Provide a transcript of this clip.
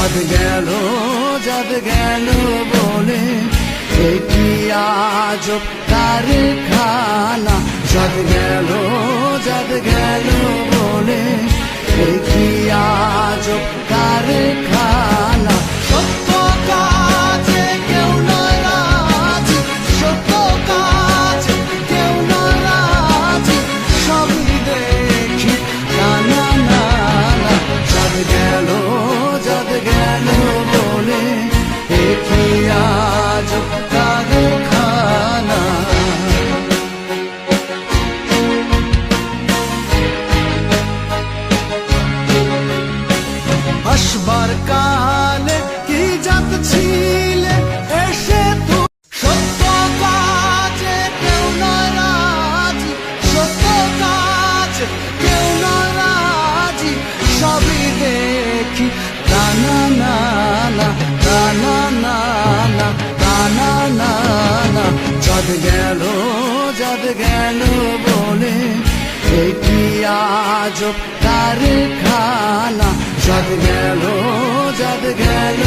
চাঁদ গেল বলে কি আজব কারখানা। চাঁদ গেল বলে কি আজব কারখানা। সত্য কাজে কেউ নয় রাজি, সত্য কাজে কেউ নয় রাজি, সবই দেখি নানা নানা। চাঁদ গেল বলে কি আজব কারখানা। আসবার কালে কি জাত ছিলে এসে তো। সত্য কাজে কেউ নয় রাজি, সত্য কাজে কেউ নয় রাজি, সবই দেখি নানা নানা নানা নানা নানা। চাঁদ গেল বলে কি আজব কারখানা। চাঁদ গেল